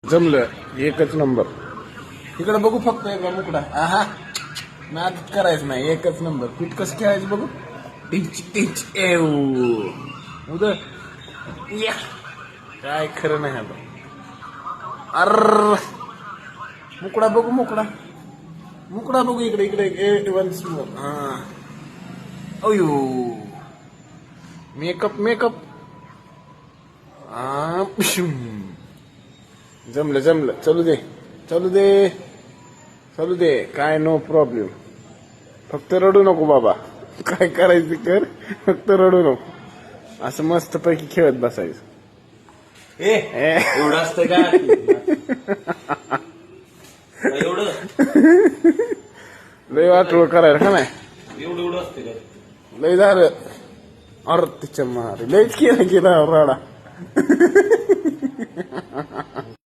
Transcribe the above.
जमलं एकच नंबर. इकडे बघू फक्त एकदा मुकडा. आहा नाद करायचं नाही, एकच नंबर. पीठ कसं खेळायचं बघू. टिच टिच एव उदर या काय खरं नाही आता. अर मुकडा बघू, मुकडा मुकडा बघू. इकडे इकडे 8 1 हा अयो मेकअप मेकअप. जमलं जमलं. चलू दे चलू दे चलू दे. काय नो प्रॉब्लेम. फक्त रडू नको बाबा. काय करायचं कर, फक्त रडू नको. असं मस्त पैकी खेळत बसायचं. एवढं असतं का एवढं लय वाटोळ करायला का नाही. एवढं एवढं असतं का लय झालं. अरे तिच्या मारे लयच केला राडा.